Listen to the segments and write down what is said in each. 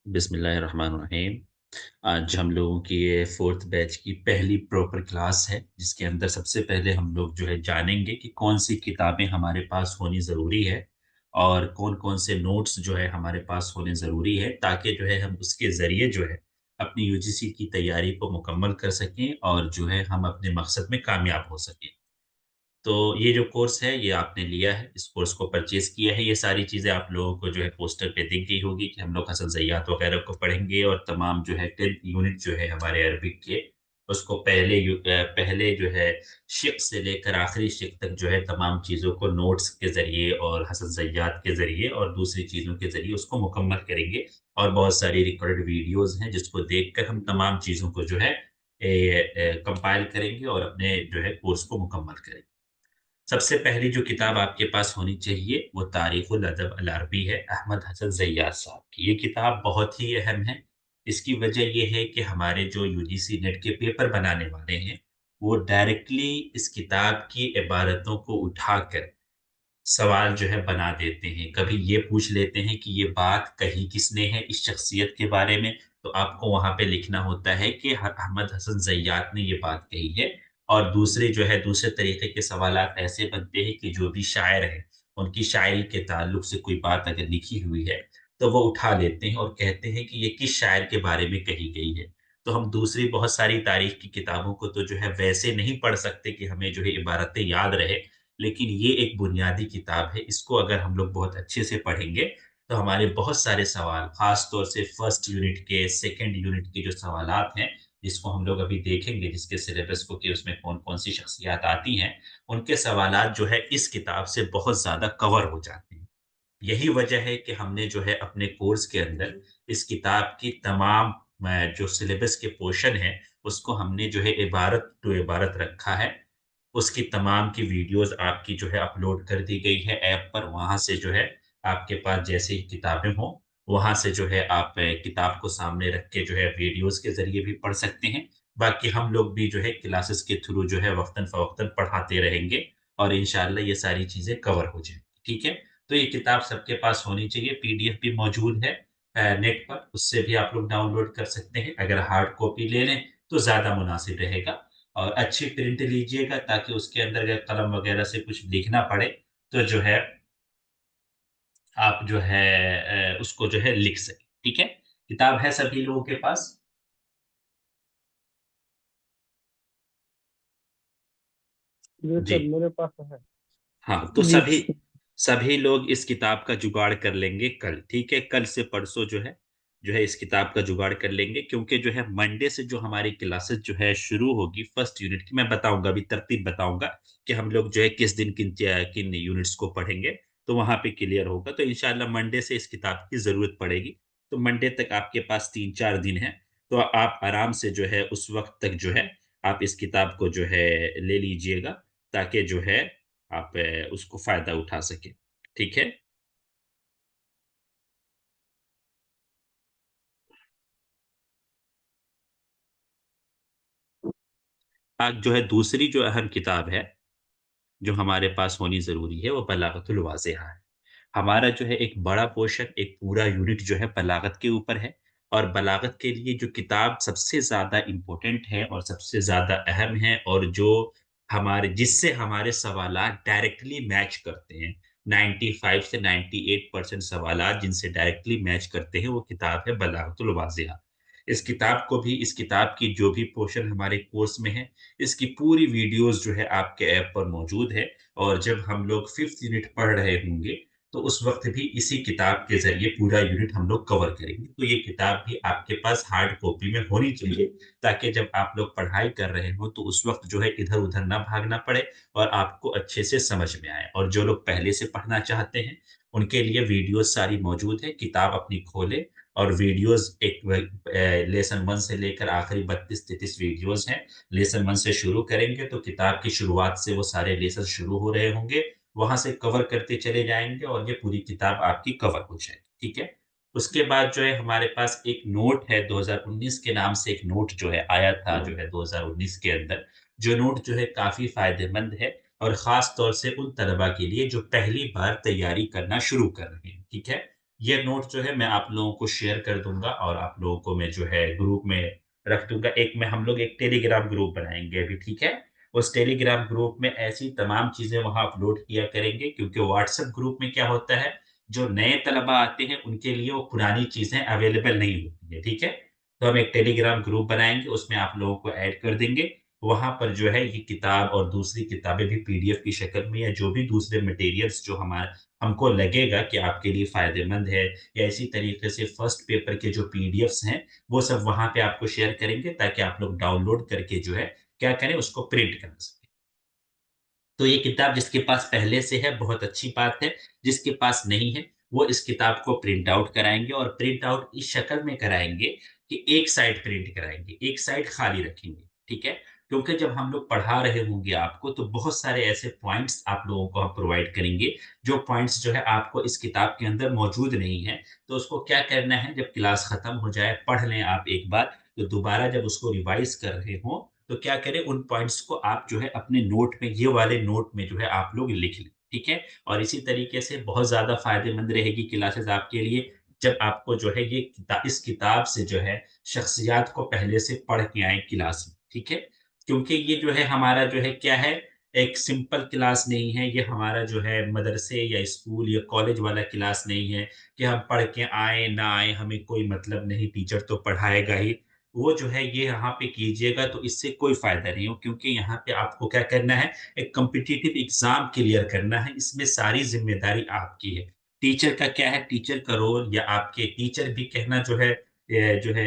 बिस्मिल्लाहिर्रहमानिर्रहीम। आज हम लोगों की ये 4th बैच की पहली प्रॉपर क्लास है, जिसके अंदर सबसे पहले हम लोग जो है जानेंगे कि कौन-सी किताबें हमारे पास होनी ज़रूरी है और कौन-कौन से नोट्स जो है हमारे पास होने ज़रूरी है, ताकि जो है हम उसके ज़रिए जो है अपनी यूजीसी की तैयारी को मुकम्मल कर सकें और जो है हम अपने मकसद में कामयाब हो सकें। तो ये जो कोर्स है, ये आपने लिया है, इस कोर्स को परचेज़ किया है, ये सारी चीज़ें आप लोगों को जो है पोस्टर पे दिख गई होगी कि हम लोग हसन ज़य्यात वगैरह को पढ़ेंगे और तमाम जो है 10th यूनिट जो है हमारे अरबिक के, उसको पहले जो है शिक़ से लेकर आखिरी शिक़ तक जो है तमाम चीज़ों को नोट्स के ज़रिए और हसन ज़य्यात के ज़रिए और दूसरी चीज़ों के ज़रिए उसको मुकम्मल करेंगे और बहुत सारी रिकॉर्डेड वीडियोज़ हैं, जिसको देखकर हम तमाम चीज़ों को जो है कंपाइल करेंगे और अपने जो है कोर्स को मुकम्मल करेंगे। सबसे पहली जो किताब आपके पास होनी चाहिए, वो तारीख़ुल अदब अल अरबी है, अहमद हसन ज़ैयाद साहब की। ये किताब बहुत ही अहम है। इसकी वजह ये है कि हमारे जो यूजीसी नेट के पेपर बनाने वाले हैं, वो डायरेक्टली इस किताब की इबारतों को उठाकर सवाल जो है बना देते हैं। कभी ये पूछ लेते हैं कि ये बात कही किसने है इस शख्सियत के बारे में, तो आपको वहाँ पे लिखना होता है कि अहमद हसन ज़ैयाद ने ये बात कही है और दूसरे जो है दूसरे तरीके के सवालात ऐसे बनते हैं कि जो भी शायर हैं, उनकी शायरी के ताल्लुक से कोई बात अगर लिखी हुई है, तो वो उठा लेते हैं और कहते हैं कि ये किस शायर के बारे में कही गई है। तो हम दूसरी बहुत सारी तारीख़ की किताबों को तो जो है वैसे नहीं पढ़ सकते कि हमें जो है इबारतें याद रहे, लेकिन ये एक बुनियादी किताब है, इसको अगर हम लोग बहुत अच्छे से पढ़ेंगे, तो हमारे बहुत सारे सवाल, ख़ास तौर से फर्स्ट यूनिट के, सेकंड यूनिट के जो सवालात हैं, जिसको हम लोग अभी देखेंगे, जिसके सिलेबस को कि उसमें कौन-कौन सी शख्सियात आती हैं, उनके सवालात जो है इस किताब से बहुत ज़्यादा कवर हो जाते हैं। यही वजह है कि हमने जो है अपने कोर्स के अंदर इस किताब की तमाम जो सिलेबस के पोर्शन हैं, उसको हमने जो है इबारत टू इबारत रखा है। उसकी तमाम की वीडियोज़ आपकी जो है अपलोड कर दी गई है ऐप पर, वहाँ से जो है आपके पास जैसे ही किताबें हों, वहाँ से जो है आप किताब को सामने रख के जो है वीडियोज़ के ज़रिए भी पढ़ सकते हैं। बाकी हम लोग भी जो है क्लासेस के थ्रू जो है वक़्तन-फ़वक़्तन पढ़ाते रहेंगे और इंशाअल्लाह ये सारी चीज़ें कवर हो जाएँगी, ठीक है? तो ये किताब सबके पास होनी चाहिए, पीडीएफ भी मौजूद है नेट पर, उससे भी आप लोग डाउनलोड कर सकते हैं। अगर हार्ड कॉपी ले लें, तो ज़्यादा मुनासिब रहेगा और अच्छी प्रिंट लीजिएगा ताकि उसके अंदर अगर कलम वगैरह से कुछ लिखना पड़े, तो जो है आप जो है उसको जो है लिख सकें, ठीक है? किताब है सभी लोगों के पास? जी जी। सर, मेरे पास है। हाँ, तो जी सभी सभी लोग इस किताब का जुगाड़ कर लेंगे कल, ठीक है? कल से परसों जो है इस किताब का जुगाड़ कर लेंगे क्योंकि जो है मंडे से जो हमारी क्लासेस जो है शुरू होगी फर्स्ट यूनिट की, मैं बताऊँगा अभी तरतीब बताऊँगा कि हम लोग जो है किस दिन किन यूनिट्स को पढ़ेंगे, तो वहाँ पे क्लियर होगा। तो इंशाअल्लाह मंडे से इस किताब की ज़रूरत पड़ेगी, तो मंडे तक आपके पास 3-4 दिन हैं, तो आप आराम से जो है उस वक़्त तक जो है आप इस किताब को जो है ले लीजिएगा, ताकि जो है आप उसको फ़ायदा उठा सकें, ठीक है? आज जो है दूसरी जो अहम किताब है, जो हमारे पास होनी ज़रूरी है, वो बलागतुल वाज़िहा है। हमारा जो है एक बड़ा पोर्शन, एक पूरा यूनिट जो है बलागत के ऊपर है और बलागत के लिए जो किताब सबसे ज़्यादा इम्पोर्टेंट है और सबसे ज़्यादा अहम है और जो जिससे हमारे सवालात डायरेक्टली मैच करते हैं, 95 से 98% सवालात जिनसे डायरेक्टली मैच करते हैं, वो किताब है बलागतुल वाज़िहा। इस किताब की जो भी पोर्शन हमारे कोर्स में है, इसकी पूरी वीडियोज़ जो है आपके ऐप पर मौजूद है और जब हम लोग 5th यूनिट पढ़ रहे होंगे, तो उस वक़्त भी इसी किताब के ज़रिए पूरा यूनिट हम लोग कवर करेंगे। तो ये किताब भी आपके पास हार्ड कॉपी में होनी चाहिए, ताकि जब आप लोग पढ़ाई कर रहे हों, तो उस वक़्त जो है इधर-उधर ना भागना पड़े और आपको अच्छे से समझ में आए। और जो लोग पहले से पढ़ना चाहते हैं, उनके लिए वीडियोज़ सारी मौजूद है, किताब अपनी खोलें और वीडियोज़ लेसन 1 से लेकर आखिरी 32-33 वीडियोज़ हैं। लेसन 1 से शुरू करेंगे तो किताब की शुरुआत से वो सारे लेसन शुरू हो रहे होंगे, वहाँ से कवर करते चले जाएँगे और ये पूरी किताब आपकी कवर हो जाएगी, ठीक है? उसके बाद जो है हमारे पास एक नोट है 2019 के नाम से एक नोट जो है आया था जो है 2019 के अंदर, जो नोट जो है काफ़ी फ़ायदेमंद है और ख़ास तौर से उन तलबा के लिए जो पहली बार तैयारी करना शुरू कर रहे हैं, ठीक है? ये नोट जो है मैं आप लोगों को शेयर कर दूँगा और आप लोगों को मैं जो है ग्रुप में रख दूँगा। एक में हम लोग एक टेलीग्राम ग्रुप बनाएँगे अभी, ठीक है? उस टेलीग्राम ग्रुप में ऐसी तमाम चीज़ें वहाँ अपलोड किया करेंगे क्योंकि व्हाट्सएप ग्रुप में क्या होता है, जो नए तलबा आते हैं उनके लिए वो पुरानी चीज़ें अवेलेबल नहीं होती है, ठीक है? तो हम एक टेलीग्राम ग्रुप बनाएँगे, उसमें आप लोगों को ऐड कर देंगे। वहाँ पर जो है ये किताब और दूसरी किताबें भी पीडीएफ की शक्ल में या जो भी दूसरे मटेरियल्स जो हमको लगेगा कि आपके लिए फ़ायदेमंद है या इसी तरीके से फर्स्ट पेपर के जो पीडीएफ्स हैं, वो सब वहाँ पे आपको शेयर करेंगे ताकि आप लोग डाउनलोड करके जो है, क्या करें उसको प्रिंट करा सकें। तो ये किताब जिसके पास पहले से है बहुत अच्छी बात है, जिसके पास नहीं है, वो इस किताब को प्रिंट आउट कराएँगे और प्रिंट आउट इस शक्ल में कराएँगे कि एक साइड प्रिंट कराएँगे, एक साइड खाली रखेंगे, ठीक है? क्योंकि जब हम लोग पढ़ा रहे होंगे आपको तो बहुत सारे ऐसे पॉइंट्स आप लोगों को हम प्रोवाइड करेंगे, जो पॉइंट्स जो है आपको इस किताब के अंदर मौजूद नहीं है। तो उसको क्या करना है जब क्लास खत्म हो जाए, पढ़ लें आप एक बार, तो दोबारा जब उसको रिवाइज़ कर रहे हों तो क्या करें उन पॉइंट्स को आप जो है अपने नोट में ये वाले नोट में जो है आप लोग लिख लें, ठीक है? और इसी तरीके से बहुत ज़्यादा फ़ायदेमंद रहेगी क्लासेस आपके लिए जब आपको जो है इस किताब से जो है शख्सियात को पहले से पढ़ के आएँ क्लास में, ठीक है? क्योंकि ये जो है हमारा जो है क्या है, एक सिंपल क्लास नहीं है, ये हमारा जो है मदरसे या स्कूल या कॉलेज वाला क्लास नहीं है कि हम पढ़ के आएँ, ना आएँ, हमें कोई मतलब नहीं, टीचर तो पढ़ाएगा ही। वो जो है ये यहाँ पे कीजिएगा तो इससे कोई फ़ायदा नहीं हो क्योंकि यहाँ पे आपको क्या करना है, एक कॉम्पिटिटिव एग्ज़ाम क्लियर करना है, इसमें सारी ज़िम्मेदारी आपकी है। टीचर का क्या है, टीचर का रोल या आपके टीचर भी कहना जो है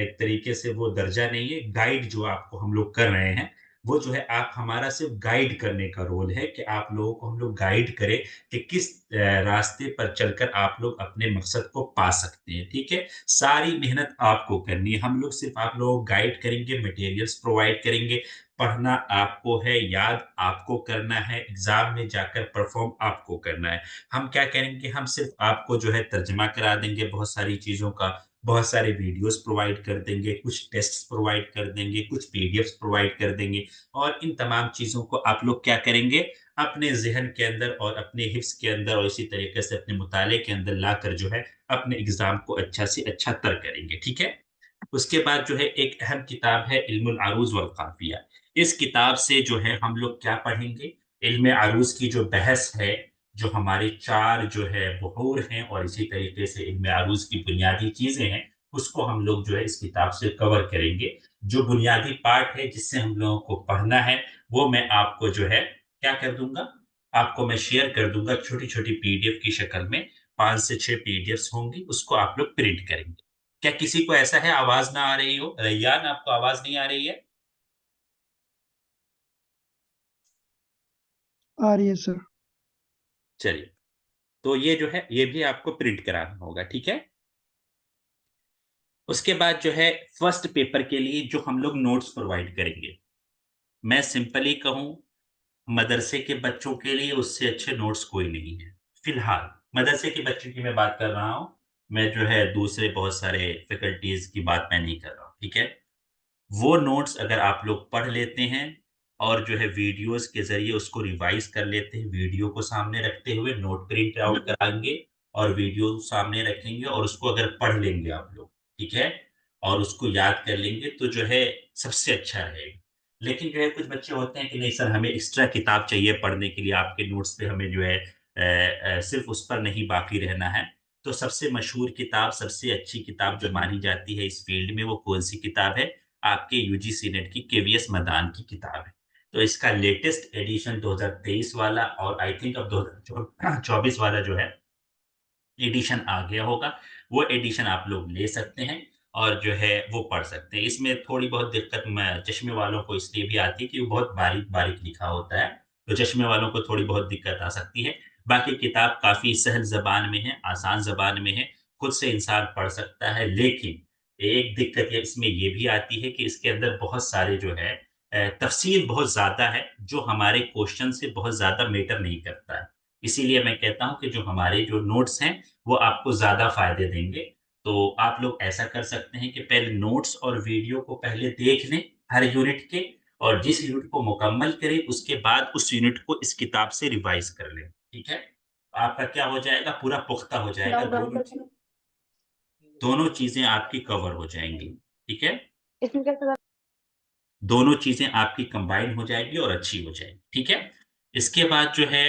एक तरीके से वो दर्जा नहीं है, गाइड जो आपको हम लोग कर रहे हैं, वो जो है आप हमारा सिर्फ़ गाइड करने का रोल है कि आप लोगों को हम लोग गाइड करें कि किस रास्ते पर चलकर आप लोग अपने मकसद को पा सकते हैं, ठीक है? सारी मेहनत आपको करनी है। हम लोग सिर्फ़ आप लोगों को गाइड करेंगे, मटेरियल्स प्रोवाइड करेंगे, पढ़ना आपको है, याद आपको करना है, एग्ज़ाम में जाकर परफ़ॉर्म आपको करना है। हम क्या करेंगे, हम सिर्फ़ आपको जो है तर्जुमा करा देंगे बहुत सारी चीज़ों का, बहुत सारे वीडियोज़ प्रोवाइड कर देंगे, कुछ टेस्ट्स प्रोवाइड कर देंगे, कुछ पीडीएफ्स प्रोवाइड कर देंगे और इन तमाम चीज़ों को आप लोग क्या करेंगे, अपने ज़हन के अंदर और अपने हिफ़्ज़ के अंदर और इसी तरीके से अपने मुताले के अंदर लाकर जो है अपने एग्ज़ाम को अच्छा से अच्छा तर करेंगे, ठीक है? उसके बाद जो है एक अहम किताब है इल्मुल अरूज़ वल क़ाफ़िया। इस किताब से जो है हम लोग क्या पढ़ेंगे, इल्म अरूज़ की जो बहस है, जो हमारे 4 जो है बुहूर हैं और इसी तरीके से इल्म अरूज़ की बुनियादी चीज़ें हैं, उसको हम लोग जो है इस किताब से कवर करेंगे। जो बुनियादी पार्ट है जिससे हम लोगों को पढ़ना है, वो मैं आपको जो है क्या कर दूँगा, आपको मैं शेयर कर दूँगा छोटी-छोटी पीडीएफ की शक्ल में 5 से 6 पीडीएफ्स होंगी, उसको आप लोग प्रिंट करेंगे। क्या किसी को ऐसा है आवाज़ ना आ रही हो? रैयान आपको आवाज़ नहीं आ रही है? आ रही है सर। चलिए, तो ये जो है ये भी आपको प्रिंट कराना होगा, ठीक है? उसके बाद जो है फर्स्ट पेपर के लिए जो हम लोग नोट्स प्रोवाइड करेंगे, मैं सिंपली कहूँ मदरसे के बच्चों के लिए उससे अच्छे नोट्स कोई नहीं है। फ़िलहाल, मदरसे के बच्चों की मैं बात कर रहा हूँ, मैं जो है दूसरे बहुत सारे फैकल्टीज़ की बात मैं नहीं कर रहा हूँ, ठीक है? वो नोट्स अगर आप लोग पढ़ लेते हैं और जो है वीडियोज़ के ज़रिए उसको रिवाइज़ कर लेते हैं, वीडियो को सामने रखते हुए नोट प्रिंट आउट कराएँगे और वीडियो सामने रखेंगे और उसको अगर पढ़ लेंगे आप लोग, ठीक है? और उसको याद कर लेंगे तो जो है सबसे अच्छा रहेगा। लेकिन जो है कुछ बच्चे होते हैं कि नहीं सर हमें एक्स्ट्रा किताब चाहिए पढ़ने के लिए, आपके नोट्स पे हमें जो है सिर्फ़ उस पर नहीं बाकी रहना है। तो सबसे मशहूर किताब, सबसे अच्छी किताब जो मानी जाती है इस फ़ील्ड में वो कौन-सी किताब है? आपके यूजीसी नेट की केवीएस मदान की किताब है। तो इसका लेटेस्ट एडिशन 2023 वाला और आई थिंक अब 2024 वाला जो है एडिशन आ गया होगा, वो एडिशन आप लोग ले सकते हैं और जो है वो पढ़ सकते हैं। इसमें थोड़ी बहुत दिक्कत मैं चश्मे वालों को इसलिए भी आती है कि वो बहुत बारीक-बारीक लिखा होता है, तो चश्मे वालों को थोड़ी बहुत दिक्कत आ सकती है। बाकी किताब काफ़ी सहल ज़बान में है, आसान ज़बान में है, खुद से इंसान पढ़ सकता है। लेकिन एक दिक्कत ये इसमें ये भी आती है कि इसके अंदर बहुत सारे जो है तफ़सील बहुत ज़्यादा है, जो हमारे क्वेश्चन से बहुत ज़्यादा मैटर नहीं करता है। इसीलिए मैं कहता हूँ कि जो हमारे जो नोट्स हैं वो आपको ज़्यादा फ़ायदे देंगे। तो आप लोग ऐसा कर सकते हैं कि पहले नोट्स और वीडियो को पहले देख लें, हर यूनिट के और जिस यूनिट को मुकम्मल करें, उसके बाद उस यूनिट को इस किताब से रिवाइज़ कर लें, ठीक है? आपका क्या हो जाएगा, पूरा पुख्ता हो जाएगा, दोनों चीज़ दोनों चीज़ें आपकी कवर हो जाएँगी, ठीक है? इसमें क्या सर? दोनों चीज़ें आपकी कंबाइन हो जाएँगी और अच्छी हो जाएँगी, ठीक है? इसके बाद जो है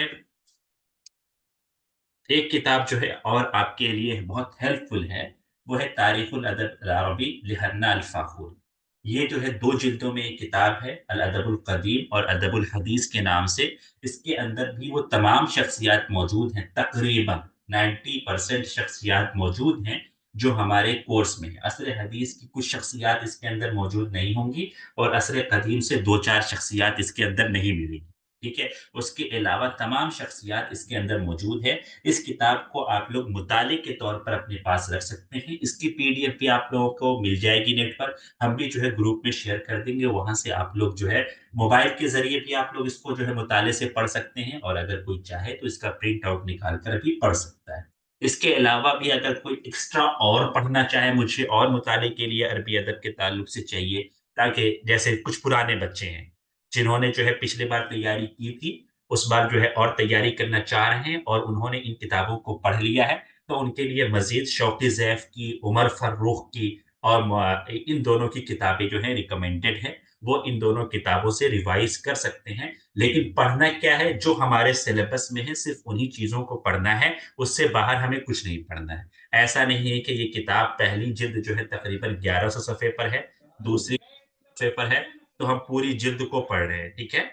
एक किताब जो है और आपके लिए बहुत हेल्पफुल है, वो है तारीख़ुल अदब अल-अरबी लिहन्ना अल-फ़ाख़ूर। ये जो है 2 जिल्दों में एक किताब है, अल-अदबुल क़दीम और अदबुल हदीस के नाम से। इसके अंदर भी वो तमाम शख्सियात मौजूद हैं, तक़रीबन 90% शख्सियात मौजूद हैं, जो हमारे कोर्स में हैं। असर हदीस की कुछ शख्सियात इसके अंदर मौजूद नहीं होंगी और असर क़दीम से 2-4 शख्सियात इसके अंदर नहीं मिलेंगी, ठीक है? उसके अलावा तमाम शख्सियात इसके अंदर मौजूद है। इस किताब को आप लोग मुताले के तौर पर अपने पास रख सकते हैं। इसकी पीडीएफ भी आप लोगों को मिल जाएगी नेट पर। हम भी जो है ग्रुप में शेयर कर देंगे, वहाँ से आप लोग जो है मोबाइल के ज़रिए भी आप लोग इसको जो है मुताले से पढ़ सकते हैं और अगर कोई चाहे तो इसका प्रिंट आउट निकाल कर भी पढ़ सकता है। इसके अलावा भी अगर कोई एक्स्ट्रा और पढ़ना चाहे मुझे और मुताले के लिए अरबी अदब के ताल्लुक से चाहिए, ताकि जैसे कुछ पुराने बच्चे हैं, जिन्होंने जो है पिछली बार तैयारी की थी, उस बार जो है और तैयारी करना चाह रहे हैं और उन्होंने इन किताबों को पढ़ लिया है, तो उनके लिए मज़ीद शौक़-ए ज़ैफ़ की, उमर फ़र्रुख की और इन दोनों की किताबें जो हैं रिकमेंडेड हैं। वो इन दोनों किताबों से रिवाइज़ कर सकते हैं, लेकिन पढ़ना क्या है, जो हमारे सिलेबस में है, सिर्फ़ उन्हीं चीज़ों को पढ़ना है, उससे बाहर हमें कुछ नहीं पढ़ना है। ऐसा नहीं है कि ये किताब पहली जिल्द जो है तकरीबन 1100 सफ़े पर है, दूसरी सफ़े पर है, तो हम पूरी जिल्द को पढ़ रहे हैं, ठीक है?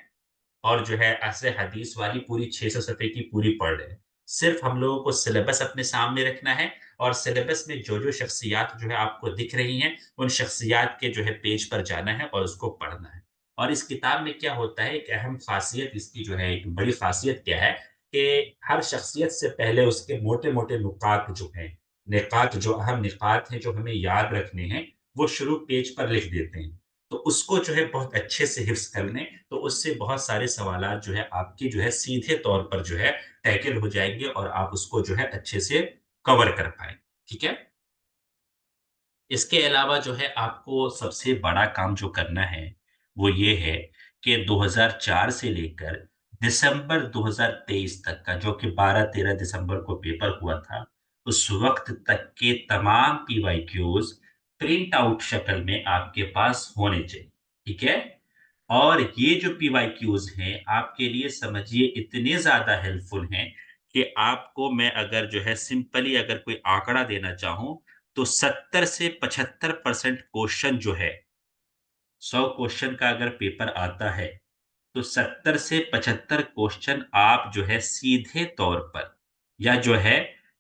और जो है ऐसे हदीस वाली पूरी 600 सफ़े की पूरी पढ़ रहे हैं। सिर्फ़ हम लोगों को सिलेबस अपने सामने रखना है और सिलेबस में जो-जो शख्सियात जो है आपको दिख रही हैं, उन शख्सियात के जो है पेज पर जाना है और उसको पढ़ना है। और इस किताब में क्या होता है, एक अहम ख़ासियत इसकी जो है, एक बड़ी ख़ासियत क्या है कि हर शख्सियत से पहले उसके मोटे-मोटे नुकात जो हैं, निकात जो अहम निकात हैं, जो हमें याद रखने हैं, वो शुरू पेज पर लिख देते हैं। तो उसको जो है बहुत अच्छे से हिफ़्ज़ कर लें, तो उससे बहुत सारे सवालात जो है आपके जो है सीधे तौर पर जो है टैकल हो जाएँगे और आप उसको जो है अच्छे से कवर कर पाएँ, ठीक है? इसके अलावा जो है आपको सबसे बड़ा काम जो करना है, वो ये है कि 2004 से लेकर दिसंबर 2023 तक का जो कि 12-13 दिसंबर को पेपर हुआ था, उस वक़्त तक के तमाम पीवाईक्यूज़ प्रिंट आउट शक्ल में आपके पास होने चाहिए, ठीक है? और ये जो पीवाईक्यूज़ हैं, आपके लिए समझिए इतने ज़्यादा हेल्पफुल हैं कि आपको मैं अगर जो है सिंपली अगर कोई आंकड़ा देना चाहूँ, तो 70 से 75% क्वेश्चन जो है, 100 क्वेश्चन का अगर पेपर आता है, तो 70 से 75 क्वेश्चन आप जो है सीधे तौर पर या जो है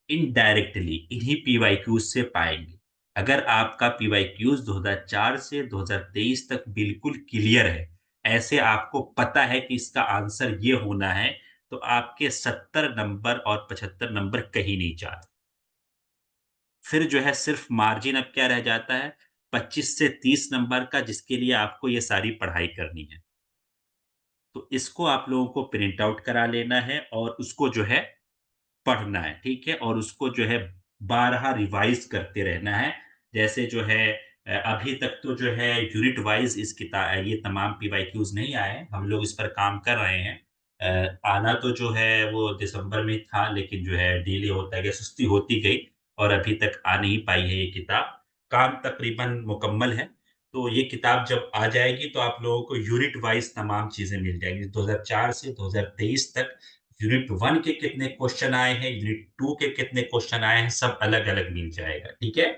इनडायरेक्टली इन्हीं पीवाईक्यूज़ से पाएँगे। अगर आपका पीवाईक्यूज़ 2004 से 2023 तक बिल्कुल क्लियर है, ऐसे आपको पता है कि इसका आंसर ये होना है, तो आपके 70 नंबर और 75 नंबर कहीं नहीं जाते। फिर जो है सिर्फ़ मार्जिन अब क्या रह जाता है, 25 से 30 नंबर का जिसके लिए आपको ये सारी पढ़ाई करनी है। तो इसको आप लोगों को प्रिंट आउट करा लेना है और उसको जो है पढ़ना है, ठीक है? और उसको जो है बारहा रिवाइज़ करते रहना है। जैसे जो है अभी तक तो जो है यूनिट वाइज़ ये तमाम पीवाईक्यूज़ नहीं आए हैं, हम लोग इस पर काम कर रहे हैं। आना तो जो है वो दिसंबर में था लेकिन जो है डिले होता गया, सुस्ती होती गई और अभी तक आ नहीं पाई है ये किताब। काम तकरीबन मुकम्मल है, तो ये किताब जब आ जाएगी तो आप लोगों को यूनिट वाइज़ तमाम चीज़ें मिल जाएँगी। 2004 से 2023 तक यूनिट 1 के कितने क्वेश्चन आए हैं, यूनिट 2 के कितने क्वेश्चन आए हैं, सब अलग-अलग मिल जाएगा, ठीक है?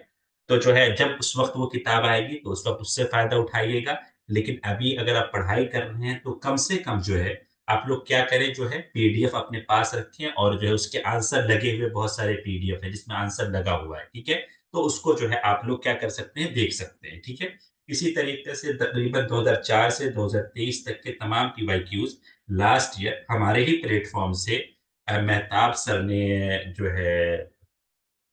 तो जो है जब उस वक़्त वो किताब आएगी तो उस वक़्त उससे फ़ायदा उठाइएगा। लेकिन अभी अगर आप पढ़ाई कर रहे हैं तो कम से कम जो है आप लोग क्या करें जो है पीडीएफ अपने पास रखें और जो है उसके आंसर लगे हुए बहुत सारे पीडीएफ हैं जिसमें आंसर लगा हुआ है, ठीक है? तो उसको जो है आप लोग क्या कर सकते हैं, देख सकते हैं, ठीक है? इसी तरीके से तकरीबन 2004 से 2023 तक के तमाम पीवाईक्यूज़ लास्ट ईयर हमारे ही प्लेटफ़ॉर्म से मेहताब सर ने जो है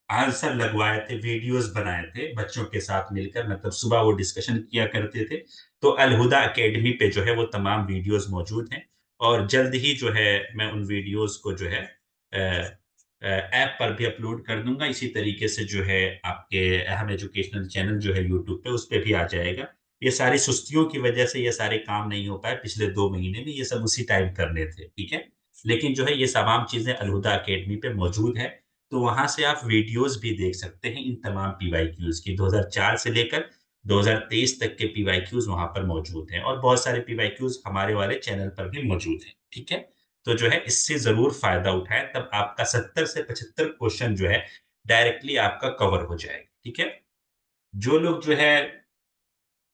आंसर लगवाए थे, वीडियोज़ बनाए थे बच्चों के साथ मिलकर मतलब सुबह वो डिस्कशन किया करते थे। तो अल-हुदा अकेडमी पे जो है वो तमाम वीडियोज़ मौजूद हैं और जल्द ही जो है मैं उन वीडियोज़ को जो है ऐप पर भी अपलोड कर दूँगा। इसी तरीके से जो है आपके अहम एजुकेशनल चैनल जो है यूट्यूब पे उस पे भी आ जाएगा। ये सारी सुस्तियों की वजह से ये सारे काम नहीं हो पाए पिछले 2 महीने में, ये सब उसी टाइम करने थे, ठीक है? लेकिन जो है ये तमाम चीज़ें अल-हुदा अकेडमी पे मौजूद हैं। तो वहाँ से आप वीडियोज़ भी देख सकते हैं इन तमाम पीवाईक्यूज़ की। 2004 से लेकर 2023 तक के पीवाईक्यूज़ वहाँ पर मौजूद हैं और बहुत सारे पीवाईक्यूज़ हमारे वाले चैनल पर भी मौजूद हैं, ठीक है? तो जो है इससे ज़रूर फ़ायदा उठाएँ, तब आपका 70 से 75 क्वेश्चन जो है डायरेक्टली आपका कवर हो जाएगा, ठीक है? जो लोग जो है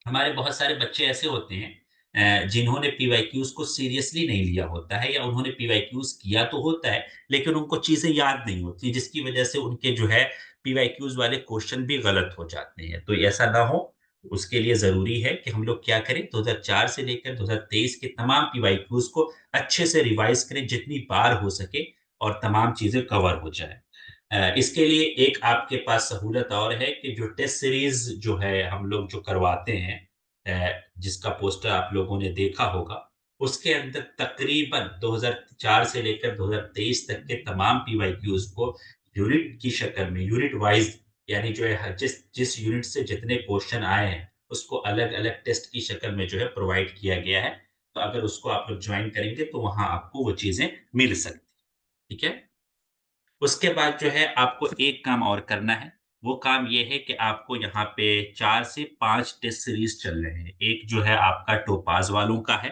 हमारे बहुत सारे बच्चे ऐसे होते हैं जिन्होंने पीवाईक्यूज़ को सीरियसली नहीं लिया होता है या उन्होंने पीवाईक्यूज़ किया तो होता है, लेकिन उनको चीज़ें याद नहीं होती, जिसकी वजह से उनके जो है पीवाईक्यूज़ वाले क्वेश्चन भी गलत हो जाते हैं। तो ऐसा ना हो, उसके लिए ज़रूरी है कि हम लोग क्या करें, 2004 से लेकर 2023 के तमाम पीवाईक्यूज़ को अच्छे से रिवाइज़ करें, जितनी बार हो सके और तमाम चीज़ें कवर हो जाएँ। इसके लिए एक आपके पास सहूलत और है कि जो टेस्ट सीरीज़ जो है हम लोग जो करवाते हैं जिसका पोस्टर आप लोगों ने देखा होगा, उसके अंदर तकरीबन 2004 से लेकर 2023 तक के तमाम पीवाईक्यूज़ को यूनिट की शक्ल में, यूनिट वाइज़ यानी जो है जिस जिस यूनिट से जितने क्वेश्चन आए हैं, उसको अलग-अलग टेस्ट की शक्ल में जो है प्रोवाइड किया गया है। तो अगर उसको आप लोग जॉइन करेंगे, तो वहाँ आपको वो चीज़ें मिल सकती हैं, ठीक है? उसके बाद जो है आपको एक काम और करना है, वो काम ये है कि आपको यहाँ पे 4 से 5 टेस्ट सीरीज़ चल रहे हैं। एक जो है आपका टोपाज़ वालों का है,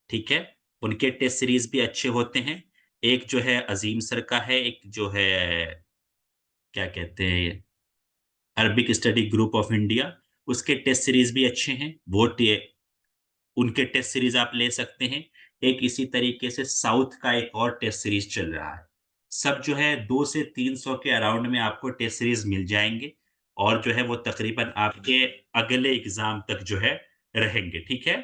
ठीक है? उनके टेस्ट सीरीज़ भी अच्छे होते हैं। एक जो है अज़ीम सर का है, एक जो है क्या कहते हैं Arabic study group of India, उसके टेस्ट सीरीज़ भी अच्छे हैं। वो टे उनके टेस्ट सीरीज़ आप ले सकते हैं। एक इसी तरीके से साउथ का एक और टेस्ट सीरीज़ चल रहा है। सब जो है 2 से 300 के अराउंड में आपको टेस्ट सीरीज़ मिल जाएँगे और जो है वो तकरीबन आपके अगले एग्ज़ाम तक जो है रहेंगे, ठीक है?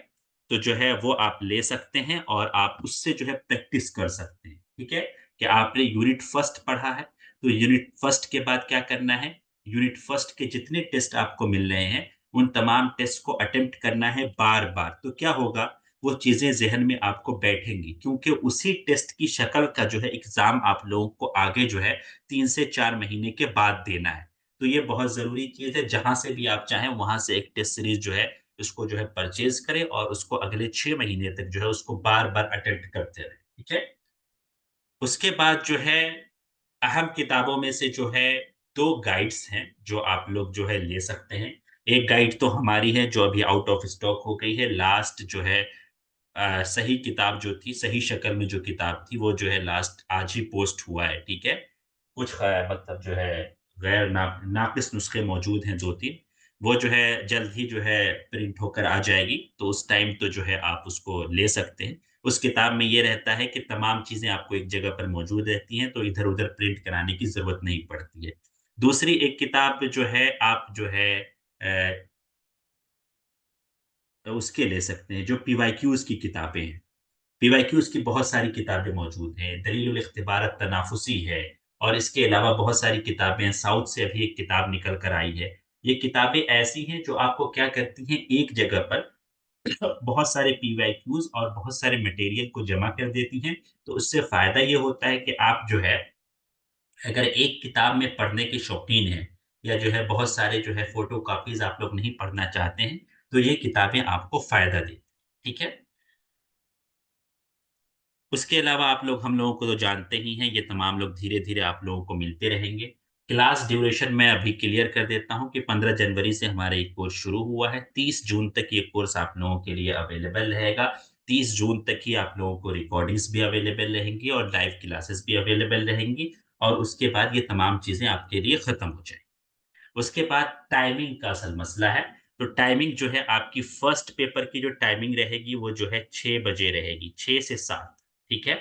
तो जो है वो आप ले सकते हैं और आप उससे जो है प्रैक्टिस कर सकते हैं, ठीक है? कि आपने यूनिट फर्स्ट पढ़ा है, तो यूनिट फर्स्ट के बाद क्या करना है, यूनिट फर्स्ट के जितने टेस्ट आपको मिल रहे हैं, उन तमाम टेस्ट को अटेम्प्ट करना है बार-बार। तो क्या होगा, वो चीज़ें ज़हन में आपको बैठेंगी क्योंकि उसी टेस्ट की शक्ल का जो है एग्ज़ाम आप लोगों को आगे जो है 3 से 4 महीने के बाद देना है। तो ये बहुत ज़रूरी चीज़ है, जहाँ से भी आप चाहें वहाँ से एक टेस्ट सीरीज़ जो है, उसको जो है परचेज़ करें और उसको अगले 6 महीने तक जो है उसको बार-बार अटेम्प्ट करते रहें, ठीक है? उसके बाद जो है अहम किताबों में से जो है 2 गाइड्स हैं, जो आप लोग जो है ले सकते हैं। एक गाइड तो हमारी है जो अभी आउट ऑफ स्टॉक हो गई है, लास्ट जो है सही किताब जो थी, सही शक्ल में जो किताब थी, वो जो है लास्ट आज ही पोस्ट हुआ है, ठीक है? कुछ मतलब जो है गैर नाक़िस नुस्खे मौजूद हैं 2-3, वो जो है जल्द ही जो है प्रिंट होकर आ जाएगी, तो उस टाइम तो जो है आप उसको ले सकते हैं। उस किताब में ये रहता है कि तमाम चीज़ें आपको एक जगह पर मौजूद रहती हैं, तो इधर-उधर प्रिंट कराने की ज़रूरत नहीं पड़ती है। दूसरी एक किताब जो है आप जो है उसके ले सकते हैं, जो पीवाईक्यूज़ की किताबें हैं। पीवाईक्यूज़ की बहुत सारी किताबें मौजूद हैं, दलीलुल इख्तिबार अत-तनाफुसी है और इसके अलावा बहुत सारी किताबें हैं, साउथ से अभी एक किताब निकल कर आई है। ये किताबें ऐसी हैं जो आपको क्या करती हैं, एक जगह पर बहुत सारे पीवाईक्यूज़ और बहुत सारे मटेरियल को जमा कर देती हैं। तो उससे फ़ायदा ये होता है कि आप जो है, अगर एक किताब में पढ़ने के शौकीन हैं या जो है बहुत सारे जो है फ़ोटोकॉपीज़ आप लोग नहीं पढ़ना चाहते हैं, तो ये किताबें आपको फ़ायदा देती, ठीक है? उसके अलावा आप लोग हम लोगों को तो जानते ही हैं, ये तमाम लोग धीरे-धीरे आप लोगों को मिलते रहेंगे। क्लास ड्यूरेशन मैं अभी क्लियर कर देता हूँ कि 15 जनवरी से हमारा ये कोर्स शुरू हुआ है। 30 जून तक ये कोर्स आप लोगों के लिए अवेलेबल रहेगा। 30 जून तक ही आप लोगों को रिकॉर्डिंग्स भी अवेलेबल रहेंगी और लाइव क्लासेस भी अवेलेबल रहेंगी और उसके बाद ये तमाम चीज़ें आपके लिए खत्म हो जाएँगी। उसके बाद टाइमिंग का असल मसला है। तो टाइमिंग जो है आपकी फर्स्ट पेपर की जो टाइमिंग रहेगी वो जो है 6 बजे रहेगी, 6 से 7 ठीक है?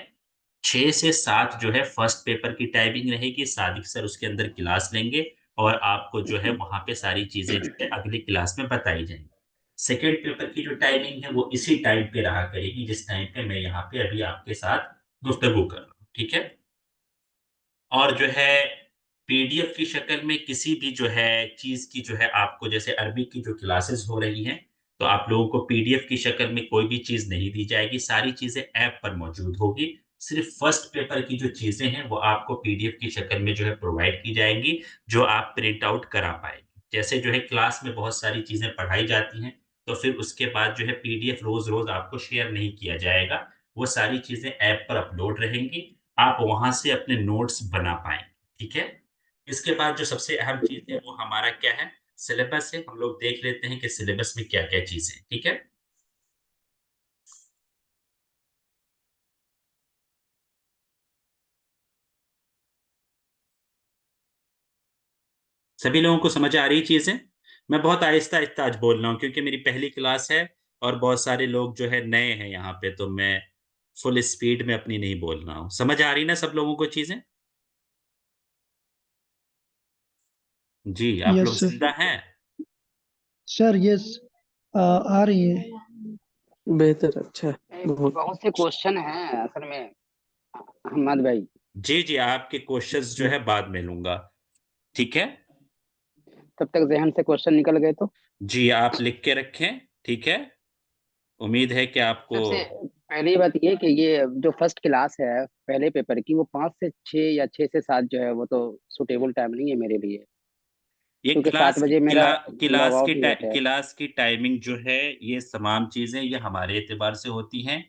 6 से 7 जो है फर्स्ट पेपर की टाइमिंग रहेगी, सादिक सर उसके अंदर क्लास लेंगे और आपको जो है वहाँ पे सारी चीज़ें जो है अगली क्लास में बताई जाएँगी। सेकंड पेपर की जो टाइमिंग है वो इसी टाइम पे रहा करेगी जिस टाइम पे मैं यहाँ पे अभी आपके साथ गुफ्तगू कर रहा हूँ, ठीक है? और जो है पीडीएफ की शक्ल में किसी भी जो है चीज़ की जो है आपको जैसे अरबी की जो क्लासेस हो रही हैं, तो आप लोगों को पीडीएफ की शक्ल में कोई भी चीज़ नहीं दी जाएगी, सारी चीज़ें ऐप पर मौजूद होगी। सिर्फ़ फर्स्ट पेपर की जो चीज़ें हैं, वो आपको पीडीएफ की शक्ल में जो है प्रोवाइड की जाएँगी, जो आप प्रिंट आउट करा पाएँगे। जैसे जो है क्लास में बहुत सारी चीज़ें पढ़ाई जाती हैं, तो फिर उसके बाद जो है पीडीएफ रोज़-रोज़ आपको शेयर नहीं किया जाएगा। वो सारी चीज़ें ऐप पर अपलोड रहेंगी, आप वहाँ से अपने नोट्स बना पाएँगे। ठीक है? इसके बाद जो सबसे अहम चीज़ है वो हमारा क्या है? सिलेबस है। हम लोग देख लेते हैं कि सिलेबस में क्या-क्या चीज़ें हैं, ठीक है? सभी लोगों को समझ आ रही चीज़ें? मैं बहुत आहिस्ता-आहिस्ता आज बोल रहा हूँ क्योंकि मेरी पहली क्लास है और बहुत सारे लोग जो है नए हैं यहाँ पे, तो मैं फुल स्पीड में अपनी नहीं बोल रहा हूँ। समझ आ रही ना सब लोगों को चीज़ें? जी, आप यस लोग सर। ज़िंदा हैं? सर यस, आ रही है। बेहतर, अच्छा है, बहुत बहुत से क्वेश्चन हैं असल में अहमद भाई। जी, जी, आपके क्वेश्चंस जो है बाद में लूँगा, ठीक है? तब तक ज़हन से क्वेश्चन निकल गए तो जी, आप लिख के रखें, ठीक है? उम्मीद है कि आपको सबसे पहली बात ये कि ये जो फर्स्ट क्लास है पहले पेपर की, वो 5 से 6 या 6 से 7 जो है वो तो सूटेबल टाइम नहीं है मेरे लिए, ये क्योंकि 7 बजे मेरा लॉग आउट डेट है। क्लास की टाइमिंग जो है, ये तमाम चीज़ें ये हमारे एतबार से होती हैं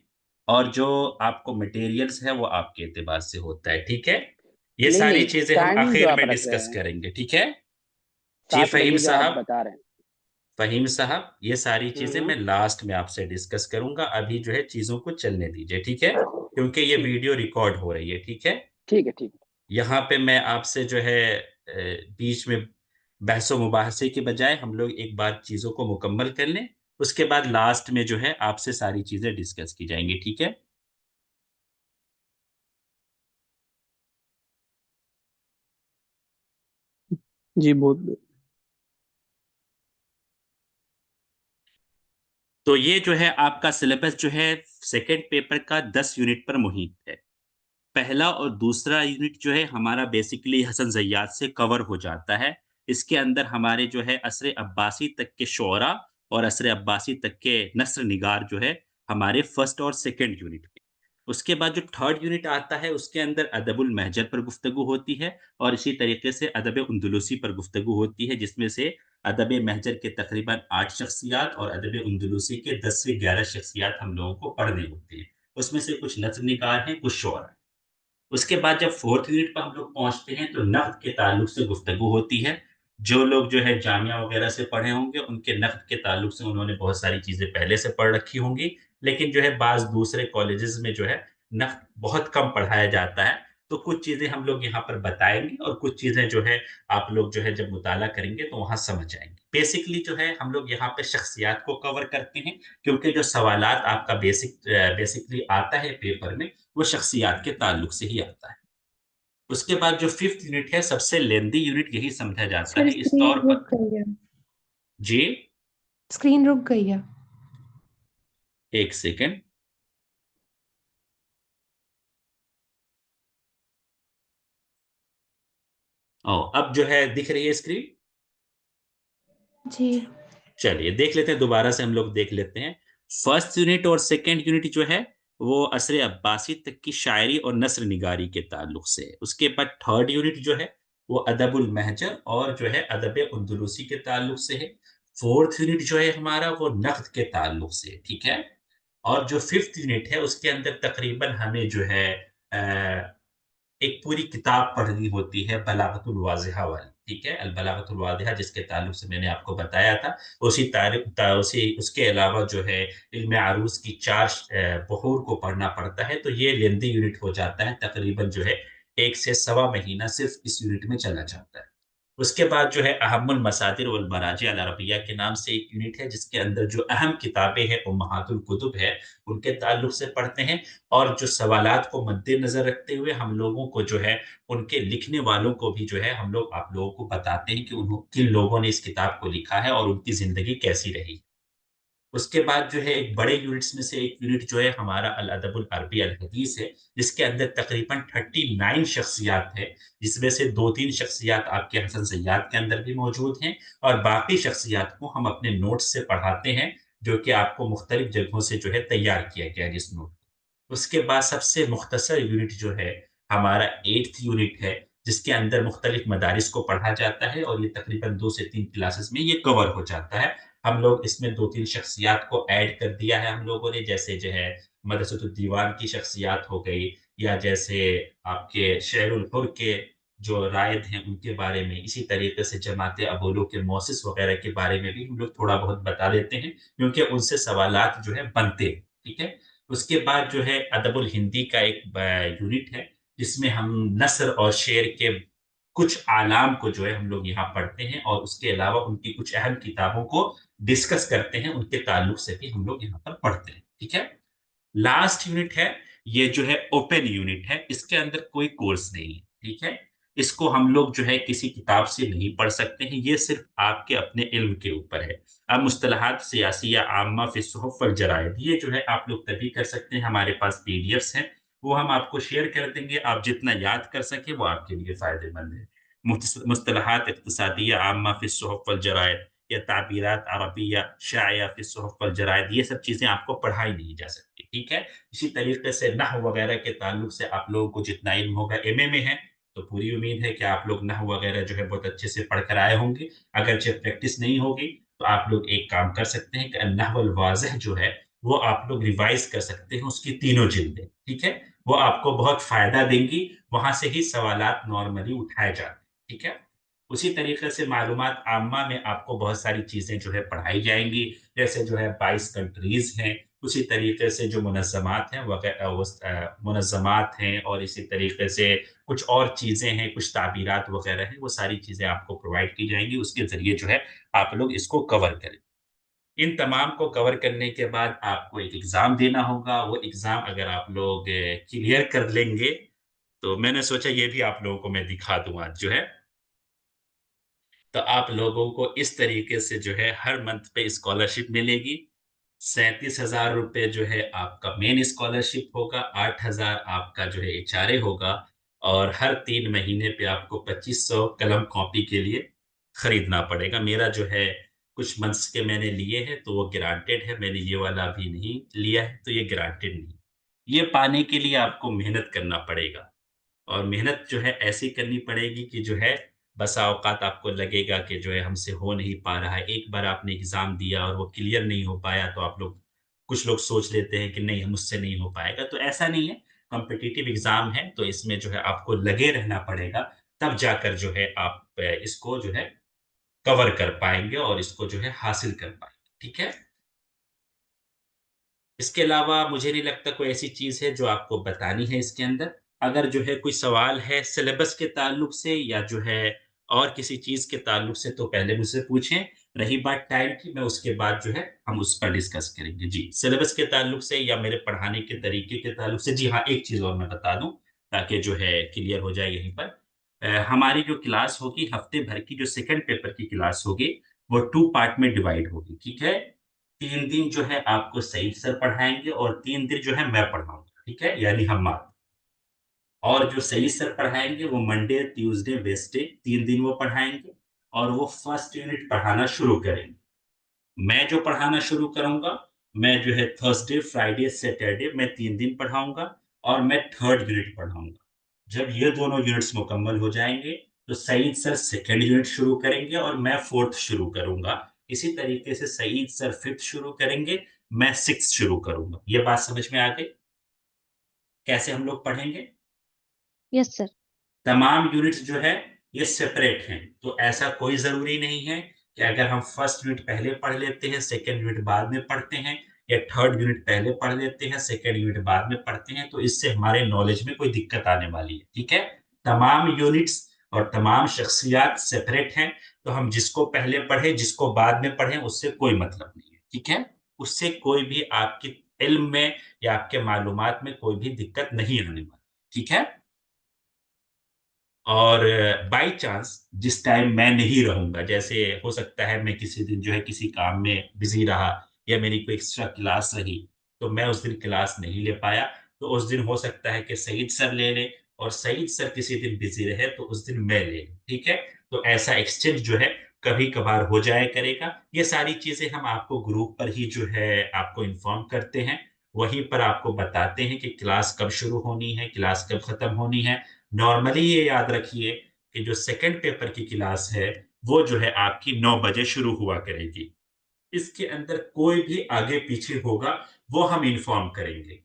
और जो आपको मटेरियल्स है, वो आपके एतबार से होता है, ठीक है? ये नहीं सारी नहीं, चीज़ें हम टाइमिंग जो आखिर आप में रख रहे डिस्कस हैं करेंगे, ठीक है? जी, 7 बजे जो आप बता रहे हैं। फ़हीम साहब, ये सारी चीज़ें हम्म। मैं लास्ट में आपसे डिस्कस करूँगा, अभी जो है चीज़ों को चलने दीजिए, ठीक है? क्योंकि ये ठीक वीडियो रिकॉर्ड हो रही है, ठीक है? ठीक है ठीक है। यहाँ पे मैं आपसे जो है बीच में बहस-ओ-मुबाहसे के बजाय हम लोग एक बार चीज़ों को मुकम्मल कर लें, उसके बाद लास्ट में जो है आपसे सारी चीज़ें डिस्कस की जाएँगी, ठीक है? जी, बहुत तो ये जो है आपका सिलेबस जो है सेकंड पेपर का 10 यूनिट पर मुहित है। पहला और दूसरा यूनिट जो है हमारा बेसिकली हसन ज़य्याद से कवर हो जाता है। इसके अंदर हमारे जो है असर अब्बासी तक के शुअरा और असर अब्बासी तक के नस्र निगार जो है हमारे फर्स्ट और सेकंड यूनिट में। उसके बाद जो थर्ड यूनिट आता है उसके अंदर अदबुल महजर पर गुफ्तगू होती है और इसी तरीके से अदब उंदुलूसी पर गुफ्तगू होती है जिसमें से अदब महजर के तकरीबन 8 शख्सियात और अदब उंदुलूसी के 10 से 11 शख्सियात हम लोगों को पढ़ने होते हैं। उसमें से कुछ नस्र निगार हैं, कुछ शुअरा हैं। उसके बाद जब 4th यूनिट पर हम लोग पहुँचते हैं, तो नक़्द के ताल्लुक से गुफ्तगू होती है। जो लोग जो है जामिया वग़ैरह से पढ़े होंगे, उनके नक़्द के ताल्लुक से उन्होंने बहुत सारी चीज़ें पहले से पढ़ रखी होंगी। लेकिन जो है बाज़ दूसरे कॉलेजेज़ में जो है नक़्द बहुत कम पढ़ाया जाता है। तो कुछ चीज़ें हम लोग यहाँ पर बताएँगे और कुछ चीज़ें जो है आप लोग जो है जब मुताला करेंगे तो वहाँ समझ आएँगी। बेसिकली जो है हम लोग यहाँ पे शख्सियात को कवर करते हैं, क्योंकि जो सवालात आपका बेसिकली आता है पेपर में, वो शख्सियात के ताल्लुक से ही आता है। उसके बाद जो 5th यूनिट है, सबसे लेंदी यूनिट यही समझा जाता सर है इस स्क्रीन तौर रुक पर गई है। जी, स्क्रीन रुक गई है। 1 सेकंड। अब जो है दिख रही है स्क्रीन? जी। चलिए देख लेते हैं, दोबारा से हम लोग देख लेते हैं। फर्स्ट यूनिट और सेकंड यूनिट जो है, वो असर अब्बासी तक की शायरी और नस्र निगारी के ताल्लुक से है। उसके बाद थर्ड यूनिट जो है, वो अदबुल महजर और जो है अदब उंदुलूसी के ताल्लुक से है। फोर्थ यूनिट जो है हमारा, वो नक़्द के ताल्लुक से है, ठीक है? और जो 5th यूनिट है, उसके अंदर तकरीबन हमें जो है अ एक पूरी किताब पढ़नी होती है बलागतुल वाज़िहा वाली, ठीक है? अल बलागतुल वाज़िहा जिसके ताल्लुक से मैंने आपको बताया था, उसी तारीफ़ ता उसी उसके अलावा जो है इल्म अरूज़ की 4 बुहूर को पढ़ना पड़ता है, तो ये लेंदी यूनिट हो जाता है, तकरीबन जो है 1 से सवा महीना सिर्फ़ इस यूनिट में चला जाता है। उसके बाद जो है अहमुल मसादिर वल मराजिअ अल अरबिया के नाम से एक यूनिट है, जिसके अंदर जो अहम किताबें हैं, उम्महातुल कुतुब है, उनके ताल्लुक से पढ़ते हैं और जो सवालात को मद्देनज़र रखते हुए हम लोगों को जो है, उनके लिखने वालों को भी जो है, हम लोग आप लोगों को बताते हैं कि किन लोगों ने इस किताब को लिखा है और उनकी ज़िंदगी कैसी रही। उसके बाद जो है एक बड़े यूनिट्स में से एक यूनिट जो है हमारा अल अदबुल अरबी अल हदीस है, जिसके अंदर तकरीबन 39 शख्सियात हैं, जिसमें से 2-3 शख्सियात आपके हसन ज़य्याद के अंदर भी मौजूद हैं और बाकी शख्सियात को हम अपने नोट्स से पढ़ाते हैं, जो कि आपको मुख्तलिफ जगहों से जो है तैयार किया गया है जिस नोट। उसके बाद सबसे मुख्तसर यूनिट जो है, हमारा 8th यूनिट है, जिसके अंदर मुख्तलिफ मदारिस को पढ़ा जाता है और ये तकरीबन 2 से 3 क्लासेस में ये कवर हो जाता है। हम लोग इसमें 2-3 शख्सियात को ऐड कर दिया है हम लोगों ने, जैसे जो है मदरसतुल दीवान की शख्सियात हो गई या जैसे आपके शेरुल हुर के जो रायद हैं उनके बारे में, इसी तरीके से जमाते अबोलो के मौसिस वगैरह के बारे में भी हम लोग थोड़ा बहुत बता देते हैं, क्योंकि उनसे सवालात जो है बनते हैं, ठीक है? उसके बाद जो है अदबुल हिंदी का एक यूनिट है, जिसमें हम नस्र और शेर के कुछ आलाम को जो है हम लोग यहाँ पढ़ते हैं और उसके अलावा उनकी कुछ अहम किताबों को डिस्कस करते हैं, उनके ताल्लुक से भी हम लोग यहाँ पर पढ़ते हैं, ठीक है? लास्ट यूनिट है, ये जो है ओपन यूनिट है, इसके अंदर कोई कोर्स नहीं है, ठीक है? इसको हम लोग जो है किसी किताब से नहीं पढ़ सकते हैं, ये सिर्फ़ आपके अपने इल्म के ऊपर है। अब मुस्तलहात सियासी या आम्मा फ़ी सुहुफ़ वल जराइद, ये जो है आप लोग तभी कर सकते हैं, हमारे पास पीडीएफ्स हैं, वो हम आपको शेयर कर देंगे, आप जितना याद कर सकें, वो आपके लिए फ़ायदेमंद है। मुस्तलहात इक़्तिसादिया आम्मा फ़ी सुहुफ़ वल जराइद या ताबीरात अरबिया शाइया फ़ी सुहुफ़ वल जराइद, ये सब चीज़ें आपको पढ़ाई नहीं जा सकती, ठीक है? इसी तरीके से नहव वगैरह के ताल्लुक से आप लोगों को जितना इल्म होगा, एमए में है, तो पूरी उम्मीद है कि आप लोग नहव वगैरह जो है बहुत अच्छे से पढ़ कर आए होंगे। अगरचे प्रैक्टिस नहीं होगी, तो आप लोग एक काम कर सकते हैं कि अन्नहवुल वाज़िह जो है, वो आप लोग रिवाइज़ कर सकते हैं, उसकी तीनों जिल्दें, ठीक है? वो आपको बहुत फ़ायदा देंगी, वहाँ से ही सवालात नॉर्मली उठाए जाते हैं, ठीक है? उसी तरीके से मालूमात आम्मा में आपको बहुत सारी चीज़ें जो है पढ़ाई जाएँगी, जैसे जो है 22 कंट्रीज़ हैं, उसी तरीके से जो मुनज़्ज़मात हैं मुनज़्ज़मात हैं और इसी तरीके से कुछ और चीज़ें हैं, कुछ ताबीरात वग़ैरह हैं, वो सारी चीज़ें आपको प्रोवाइड की जाएँगी, उसके ज़रिए जो है आप लोग इसको कवर करें। इन तमाम को कवर करने के बाद आपको एक एग्ज़ाम देना होगा, वो एग्ज़ाम अगर आप लोग क्लियर कर लेंगे, तो मैंने सोचा ये भी आप लोगों को मैं दिखा दूँ आज जो है। तो आप लोगों को इस तरीके से जो है हर मंथ पे स्कॉलरशिप मिलेगी। 37,000 रुपए जो है आपका मेन स्कॉलरशिप होगा, 8,000 आपका जो है एचआरए होगा और हर 3 महीने पे आपको 2500 कलम कॉपी के लिए खरीदना पड़ेगा। मेरा जो है कुछ मंथ्स के मैंने लिए हैं, तो वो ग्रांटेड है, मैंने ये वाला अभी नहीं लिया है, तो ये ग्रांटेड नहीं। ये पाने के लिए आपको मेहनत करना पड़ेगा। और मेहनत जो है ऐसी करनी पड़ेगी कि जो है बसा औकात आपको लगेगा कि जो है हमसे हो नहीं पा रहा है। एक बार आपने एग्ज़ाम दिया और वो क्लियर नहीं हो पाया तो आप लोग कुछ लोग सोच लेते हैं कि नहीं मुझसे नहीं हो पाएगा, तो ऐसा नहीं है। कॉम्पिटिटिव एग्ज़ाम है तो इसमें जो है आपको लगे रहना पड़ेगा, तब जाकर जो है आप इसको जो है कवर कर पाएँगे और इसको जो है हासिल कर पाएँगे, ठीक है? इसके अलावा मुझे नहीं लगता कोई ऐसी चीज़ है जो आपको बतानी है इसके अंदर। अगर जो है कोई सवाल है सिलेबस के ताल्लुक से या जो है और किसी चीज़ के ताल्लुक से तो पहले मुझसे पूछें। रही बात टाइम की मैं उसके बाद जो है हम उस पर डिस्कस करेंगे। जी, सिलेबस के ताल्लुक से या मेरे पढ़ाने के तरीके के ताल्लुक से जी हाँ, एक चीज़ और मैं बता दूँ ताकि जो है क्लियर हो जाए यहीं पर। हमारी जो क्लास होगी हफ्ते भर की जो सेकंड पेपर की क्लास होगी, वो 2 पार्ट में डिवाइड होगी, ठीक है? 3 दिन जो है आपको सईद सर पढ़ाएँगे और 3 दिन जो है मैं पढ़ाऊँगा, ठीक है? यानी हम्माद। और जो सईद सर पढ़ाएँगे वो मंडे, ट्यूसडे, वेडनेसडे 3 दिन वो पढ़ाएँगे और वो फर्स्ट यूनिट पढ़ाना शुरू करेंगे। मैं जो पढ़ाना शुरू करूँगा, मैं जो है थर्सडे, फ्राइडे, सैटरडे मैं 3 दिन पढ़ाऊँगा और मैं थर्ड यूनिट पढ़ाऊँगा। जब ये दोनों यूनिट्स मुकम्मल हो जाएँगे, तो सईद सर सेकंड यूनिट शुरू करेंगे और मैं फोर्थ शुरू करूँगा। इसी तरीके से सईद सर फिफ्थ शुरू करेंगे, मैं सिक्स्थ शुरू करूँगा। ये बात समझ में आ गई? कैसे हम लोग पढ़ेंगे? Yes sir. तमाम यूनिट्स जो है ये सेपरेट हैं, तो ऐसा कोई ज़रूरी नहीं है कि अगर हम फर्स्ट यूनिट पहले पढ़ लेते हैं, सेकंड यूनिट बाद में पढ़ते हैं या थर्ड यूनिट पहले पढ़ लेते हैं, सेकंड यूनिट बाद में पढ़ते हैं, तो इससे हमारे नॉलेज में कोई दिक्कत आने वाली है, ठीक है? तमाम यूनिट्स और तमाम शख्सियात सेपरेट हैं, तो हम जिसको पहले पढ़ें, जिसको बाद में पढ़ें, उससे कोई मतलब नहीं है, ठीक है? उससे कोई भी आपके इल्म में या आपके मालूमात में कोई भी दिक्कत नहीं आने वाली, ठीक है? और बाय चांस जिस टाइम मैं नहीं रहूँगा, जैसे हो सकता है मैं किसी दिन जो है किसी काम में बिज़ी रहा या मेरी कोई एक्स्ट्रा क्लास रही, तो मैं उस दिन क्लास नहीं ले पाया, तो उस दिन हो सकता है कि सईद सर ले लें और सईद सर किसी दिन बिज़ी रहे तो उस दिन मैं ले लूँ, ठीक है? तो ऐसा एक्सचेंज जो है कभी-कभार हो जाया करेगा। ये सारी चीज़ें हम आपको ग्रुप पर ही जो है आपको इन्फॉर्म करते हैं, वहीं पर आपको बताते हैं कि क्लास कब शुरू होनी है, क्लास कब खत्म होनी है। नॉर्मली ये याद रखिए कि जो सेकंड पेपर की क्लास है, वो जो है आपकी 9 बजे शुरू हुआ करेगी। इसके अंदर कोई भी आगे-पीछे होगा, वो हम इन्फॉर्म करेंगे।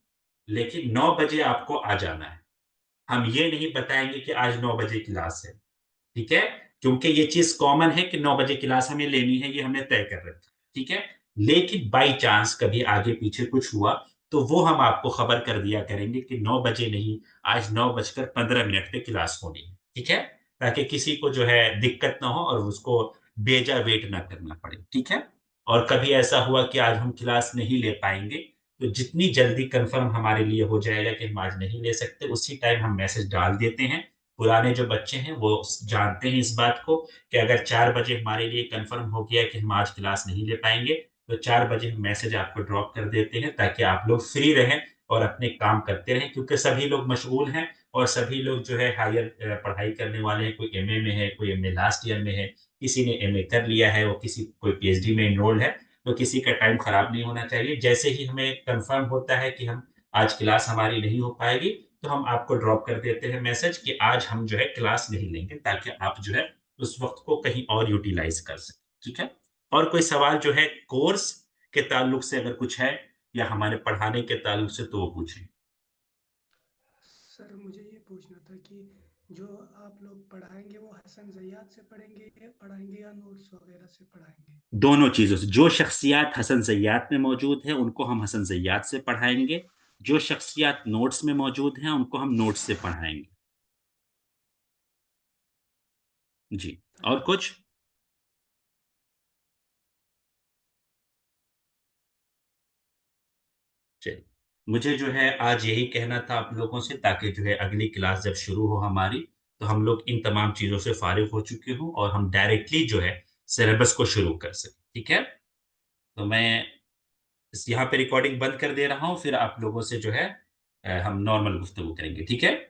लेकिन 9 बजे आपको आ जाना है। हम ये नहीं बताएँगे कि आज 9 बजे क्लास है, ठीक है? क्योंकि ये चीज़ कॉमन है कि 9 बजे क्लास हमें लेनी है, ये हमने तय कर रखा है, ठीक है? लेकिन बाई चांस कभी आगे-पीछे कुछ हुआ, तो वो हम आपको खबर कर दिया करेंगे कि 9 बजे नहीं, आज 9 बजकर 15 मिनट पे क्लास होनी है, ठीक है? ताकि किसी को जो है दिक्कत ना हो और उसको बेजा वेट ना करना पड़े, ठीक है? और कभी ऐसा हुआ कि आज हम क्लास नहीं ले पाएँगे, तो जितनी जल्दी कन्फर्म हमारे लिए हो जाएगा कि हम आज नहीं ले सकते, उसी टाइम हम मैसेज डाल देते हैं। पुराने जो बच्चे हैं वो जानते हैं इस बात को कि अगर 4 बजे हमारे लिए कन्फर्म हो गया कि हम आज क्लास नहीं ले पाएँगे, तो 4 बजे हम मैसेज आपको ड्रॉप कर देते हैं ताकि आप लोग फ्री रहें और अपने काम करते रहें क्योंकि सभी लोग मशगूल हैं और सभी लोग जो है हायर पढ़ाई करने वाले हैं, कोई एमए में है, कोई एमए लास्ट ईयर में है, किसी ने एमए कर लिया है और किसी कोई पीएचडी में एनरोल्ड है, तो किसी का टाइम खराब नहीं होना चाहिए। जैसे ही हमें कन्फर्म होता है कि हम आज क्लास हमारी नहीं हो पाएगी, तो हम आपको ड्रॉप कर देते हैं मैसेज कि आज हम जो है क्लास नहीं लेंगे ताकि आप जो है उस वक़्त को कहीं और यूटिलाइज़ कर सकें, ठीक है? और कोई सवाल जो है कोर्स के ताल्लुक से अगर कुछ है या हमारे पढ़ाने के ताल्लुक से तो वो पूछें। सर मुझे ये पूछना था कि जो आप लोग पढ़ाएंगे वो हसन ज़ैयाद से पढ़ाएंगे या नोट्स वगैरह से पढ़ाएंगे? दोनों चीज़ों से, जो शख्सियात हसन ज़ैयात में मौजूद हैं, उनको हम हसन ज़ैयात से पढ़ाएँगे, जो शख्सियात नोट्स में मौजूद हैं, उनको हम नोट्स से पढ़ाएँगे। जी, और कुछ? चलिए, मुझे जो है आज यही कहना था आप लोगों से ताकि जो है अगली क्लास जब शुरू हो हमारी, तो हम लोग इन तमाम चीज़ों से फ़ारिग हो चुके हों और हम डायरेक्टली जो है सिलेबस को शुरू कर सकें, ठीक है? तो मैं इस यहाँ पे रिकॉर्डिंग बंद कर दे रहा हूँ, फिर आप लोगों से जो है हम नॉर्मल गुफ्तगू करेंगे, ठीक है?